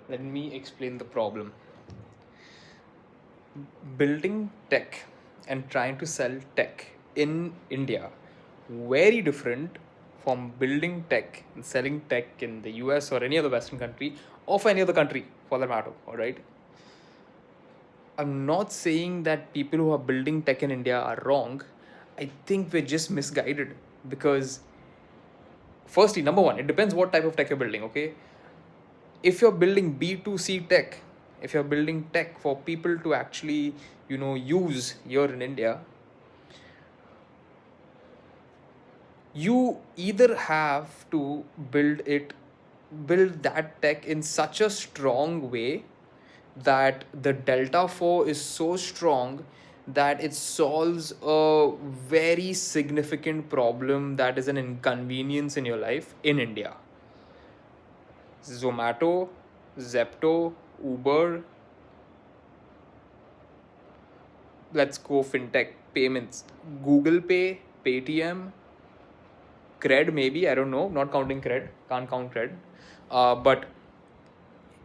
Let me explain the problem. Building tech and trying to sell tech in India, very different from building tech and selling tech in the US or any other Western country, or for any other country for that matter. All right. I'm not saying that people who are building tech in India are wrong. I think we're just misguided because, firstly, number one, it depends what type of tech you're building, okay? If you're building B2C tech, if you're building tech for people to actually, use here in India, you either have to build that tech in such a strong way that the delta 4 is so strong that it solves a very significant problem that is an inconvenience in your life in India. Zomato, Zepto, Uber, let's go fintech payments, Google Pay, Paytm, Cred, maybe, I don't know, not counting Cred, can't count Cred. But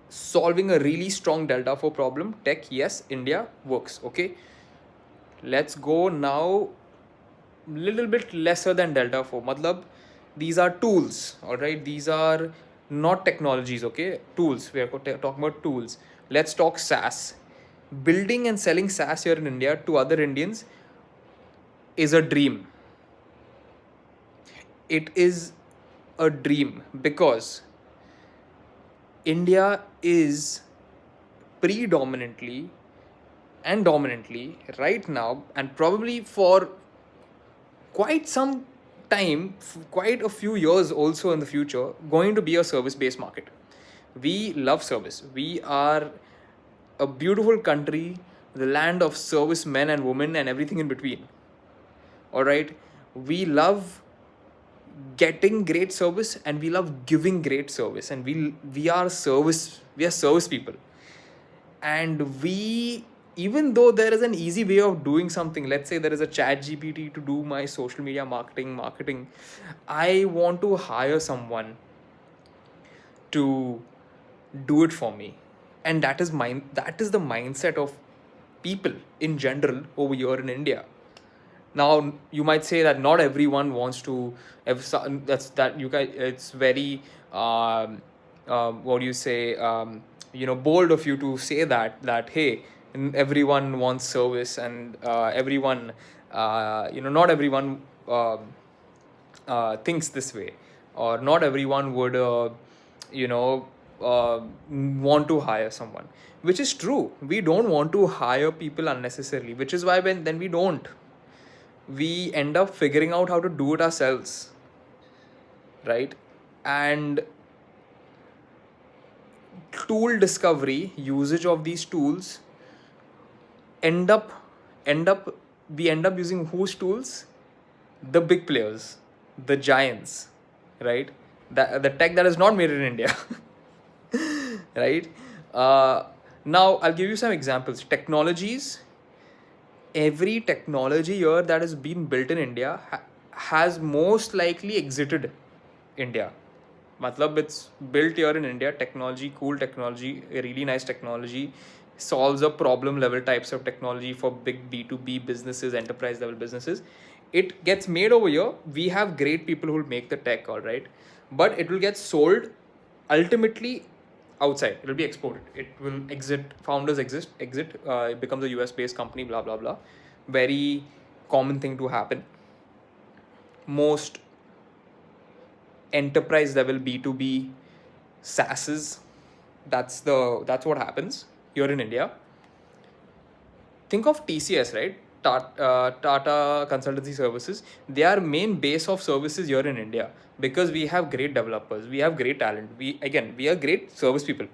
solving a really strong delta 4 problem, tech, yes, India works, okay? Let's go now little bit lesser than delta 4. Matlab, these are tools, all right? These are not technologies, okay? Tools. We are talking about tools. Let's talk SaaS. Building and selling SaaS here in India to other Indians is a dream. It is a dream because India is predominantly and dominantly right now, and probably for quite some time, quite a few years also in the future, going to be a service based market. We love service. We are a beautiful country, the land of service men and women and everything in between. All right. We love getting great service and we love giving great service, and we are service people. And we, even though there is an easy way of doing something, let's say there is a chat GPT to do my social media marketing, I want to hire someone to do it for me. And that is the mindset of people in general over here in India. Now you might say that not everyone wants to that's that you guys, it's very what do you say, bold of you to say that hey, everyone wants service, and everyone, not everyone thinks this way, or not everyone would you know want to hire someone, which is true. We don't want to hire people unnecessarily, which is why when then we end up figuring out how to do it ourselves, right? And tool discovery, usage of these tools, end up end up we end up using whose tools? The big players, the giants, right? The tech that is not made in India. Right? uh, Now I'll give you some examples. Technologies, every technology here that has been built in India has most likely exited India. Matlab, it's built here in India, technology, cool technology, really nice technology, solves a problem level types of technology for big B2B businesses, enterprise level businesses. It gets made over here. We have great people who will make the tech, all right, but it will get sold ultimately outside. It will be exported. It will exit. Founders exit. It becomes a US based company. Blah blah blah. Very common thing to happen. Most enterprise level B2B SaaSes, that's what happens here in India. Think of TCS, right? Tata Consultancy Services. Their main base of services here in India, because we have great developers, we have great talent. We are great service people.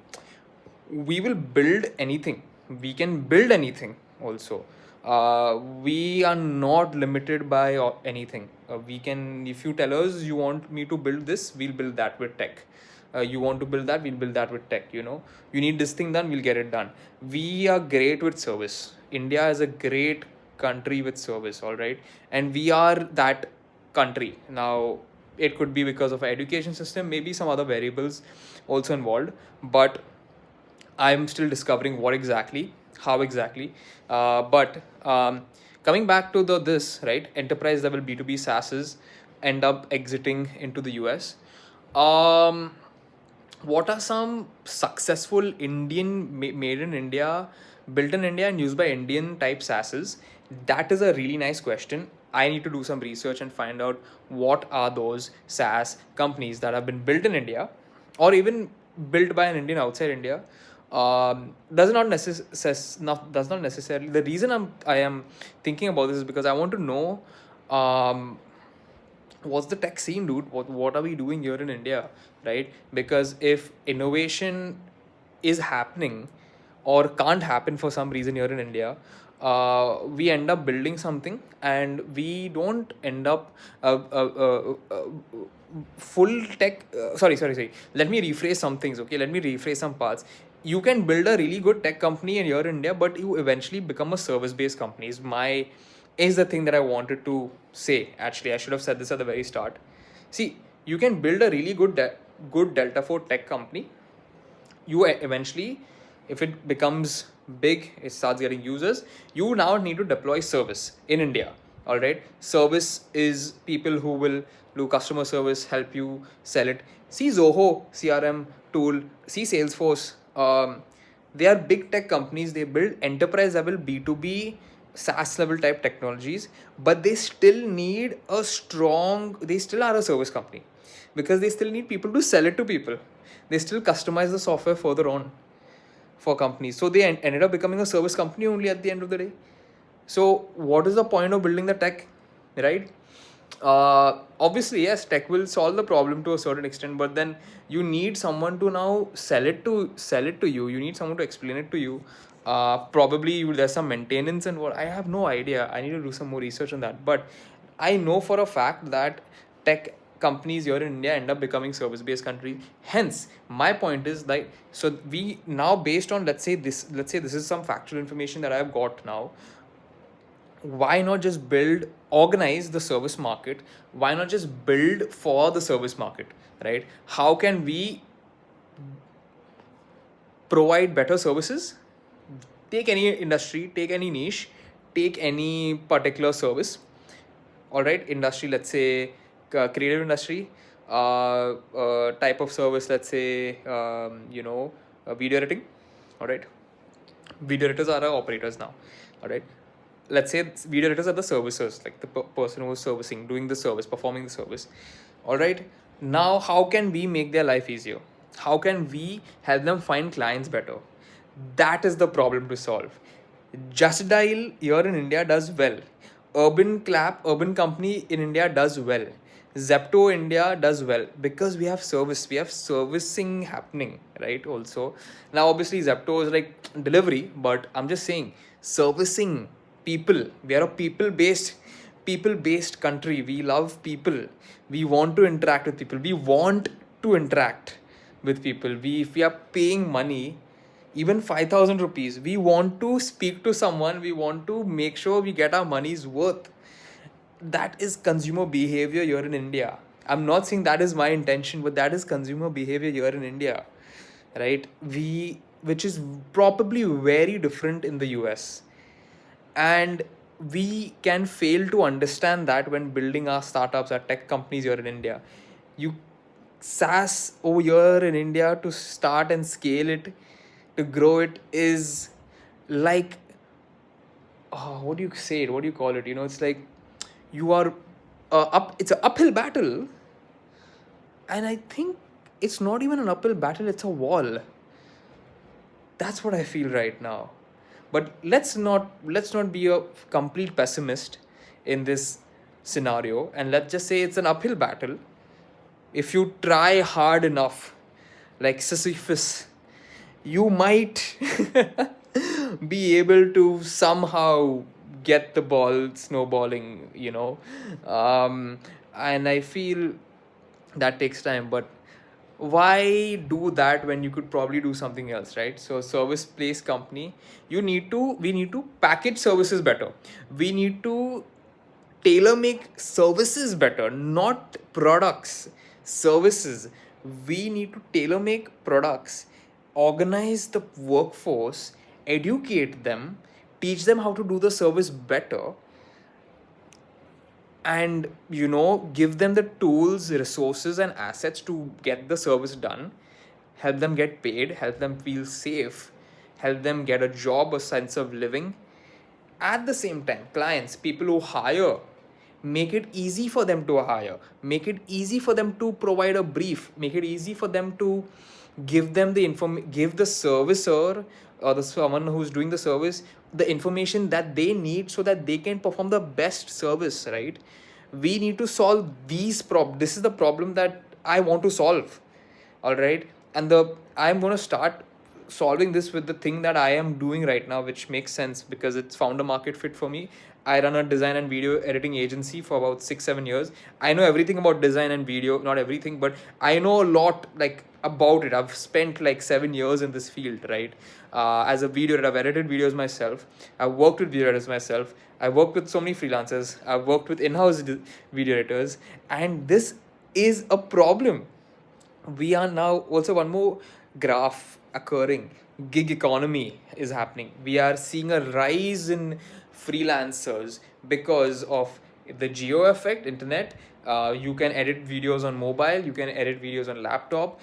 We will build anything. We can build anything also. We are not limited by anything. We can, if you tell us you want me to build this, we'll build that with tech. You want to build that, we'll build that with tech. You need this thing done, we'll get it done. We are great with service. India is a great country with service, all right? And we are that country. Now it could be because of our education system, maybe some other variables also involved, but I'm still discovering what exactly, how exactly. But coming back to the this right, enterprise level B2B SaaSes end up exiting into the US. Um, what are some successful made in India, built in India, and used by Indian type SaaSes? That is a really nice question. I need to do some research and find out what are those SaaS companies that have been built in India, or even built by an Indian outside India. Does not necessarily. The reason I am thinking about this is because I want to know, um, what's the tech scene, dude? What are we doing here in India, right? Because if innovation is happening or can't happen for some reason here in India, we end up building something and we don't end up full tech. Sorry. Let me rephrase some things, okay? Let me rephrase some parts. You can build a really good tech company in here in India, but you eventually become a service based company. Is the thing that I wanted to say. Actually, I should have said this at the very start. See, you can build a really good Delta 4 tech company. You eventually, if it becomes big, it starts getting users, you now need to deploy service in India. All right, service is people who will do customer service, help you sell it. See Zoho CRM tool, see Salesforce. They are big tech companies. They build enterprise level B2B SaaS level type technologies, but they still need a strong, they still are a service company because they still need people to sell it to people. They still customize the software further on for companies. So they ended up becoming a service company only at the end of the day. So what is the point of building the tech, right? Obviously, yes, tech will solve the problem to a certain extent, but then you need someone to now sell it to you. You need someone to explain it to you. Probably there's some maintenance and what, I have no idea. I need to do some more research on that. But I know for a fact that tech companies here in India end up becoming service based countries. Hence, my point is like, so we now, based on, let's say this is some factual information that I've got now, why not just organize the service market? Why not just build for the service market, right? How can we provide better services? Take any industry, take any niche, take any particular service. All right, industry, let's say creative industry, type of service, let's say, video editing. All right, video editors are our operators now. All right, let's say video editors are the servicers, like the person who is servicing, doing the service, performing the service. All right, now how can we make their life easier? How can we help them find clients better? That is the problem to solve. Just Dial here in India does well. Urban Company in India does well. Zepto India does well because we have service, we have servicing happening, right? Also, now obviously Zepto is like delivery, but I'm just saying servicing people. We are a people based country. We love people. We want to interact with people. We want to interact with people. If we are paying money, even 5,000 rupees, we want to speak to someone, we want to make sure we get our money's worth. That is consumer behavior here in India. I'm not saying that is my intention, but that is consumer behavior here in India, right? Which is probably very different in the US. And we can fail to understand that when building our startups, our tech companies here in India. You SaaS over here in India, to start and scale it, to grow it, is like, what do you say it? What do you call it? It's like you are it's an uphill battle, and I think it's not even an uphill battle; it's a wall. That's what I feel right now. But let's not be a complete pessimist in this scenario, and let's just say it's an uphill battle. If you try hard enough, like Sisyphus, you might be able to somehow get the ball snowballing, and I feel that takes time. But why do that when you could probably do something else, right? So service place company, we need to package services better. We need to tailor make services better, not products. Services, we need to tailor make products. organize the workforce, educate them, teach them how to do the service better, and give them the tools, resources, and assets to get the service done, help them get paid, help them feel safe, help them get a job, a sense of living. At the same time, clients, people who hire, make it easy for them to hire, make it easy for them to provide a brief, make it easy for them to give the servicer, or the someone who's doing the service, the information that they need so that they can perform the best service, right? We need to solve this is the problem that I want to solve. All right. And I'm going to start solving this with the thing that I am doing right now, which makes sense because it's found a market fit for me. I run a design and video editing agency for about 6-7 years. I know everything about design and video, not everything, but I know a lot like about it. I've spent like 7 years in this field, right? As a video editor, I've edited videos myself. I've worked with video editors myself. I've worked with so many freelancers. I've worked with in-house video editors, and this is a problem. We are now also one more graph occurring. Gig economy is happening. We are seeing a rise in freelancers because of the geo effect, internet. You can edit videos on mobile, you can edit videos on laptop.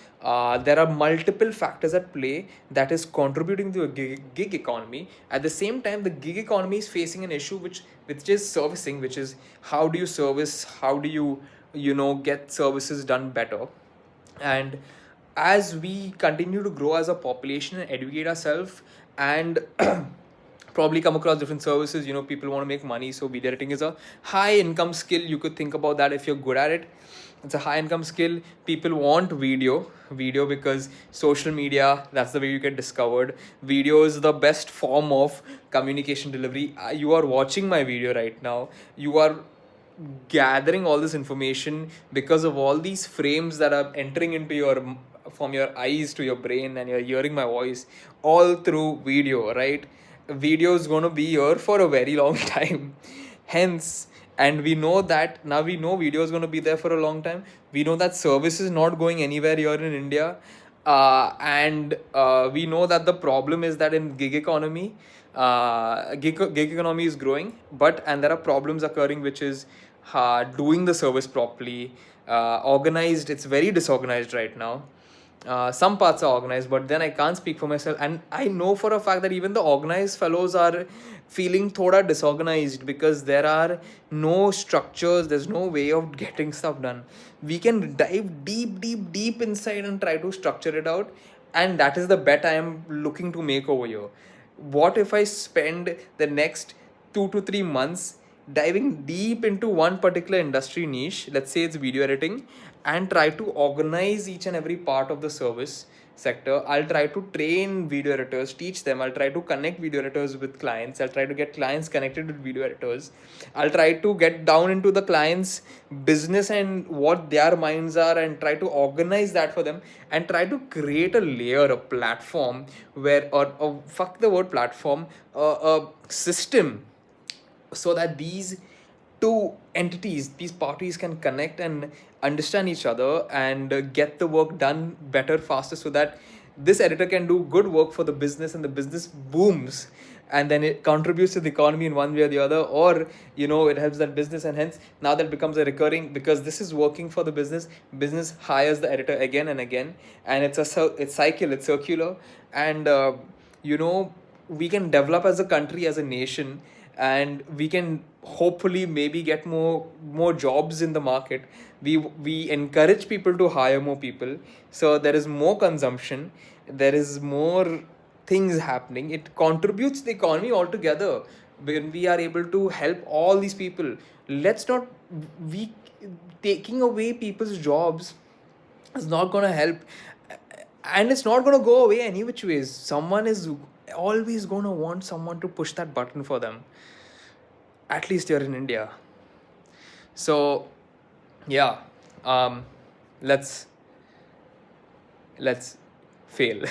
There are multiple factors at play that is contributing to a gig economy. At the same time, the gig economy is facing an issue which is servicing, which is how do you service, how do you get services done better. And as we continue to grow as a population and educate ourselves, and probably come across different services, people want to make money, so video editing is a high income skill. You could think about that. If you're good at it, it's a high income skill. People want video because social media, that's the way you get discovered. Video is the best form of communication delivery. You are watching my video right now, you are gathering all this information because of all these frames that are entering into from your eyes to your brain, and you're hearing my voice all through video, right? Video is going to be here for a very long time. Hence, and we know that now, we know video is going to be there for a long time. We know that service is not going anywhere here in India. And we know that the problem is that in gig economy, gig economy is growing, and there are problems occurring, which is doing the service properly, organized. It's very disorganized right now. Some parts are organized, but then I can't speak for myself, and I know for a fact that even the organized fellows are feeling thoda disorganized because there are no structures, there's no way of getting stuff done. We can dive deep inside and try to structure it out, and that is the bet I am looking to make over here. What if I spend the next 2 to 3 months diving deep into one particular industry niche, let's say it's video editing, and try to organize each and every part of the service sector. I'll try to train video editors, teach them. I'll try to connect video editors with clients. I'll try to get clients connected with video editors. I'll try to get down into the client's business and what their minds are, and try to organize that for them, and try to create a layer, a platform where, or fuck the word platform, a system, so that these two entities, these parties, can connect and understand each other, and get the work done better, faster, so that this editor can do good work for the business, and the business booms, and then it contributes to the economy in one way or the other, or it helps that business, and hence now that becomes a recurring, because this is working for the business hires the editor again and again, and it's cycle, it's circular. And we can develop as a country, as a nation, and we can hopefully maybe get more jobs in the market. We encourage people to hire more people, so there is more consumption, there is more things happening. It contributes to the economy altogether when we are able to help all these people. Let's not we Taking away people's jobs is not going to help, and it's not going to go away any which ways. Someone is always going to want someone to push that button for them, at least here in India. So yeah, let's fail.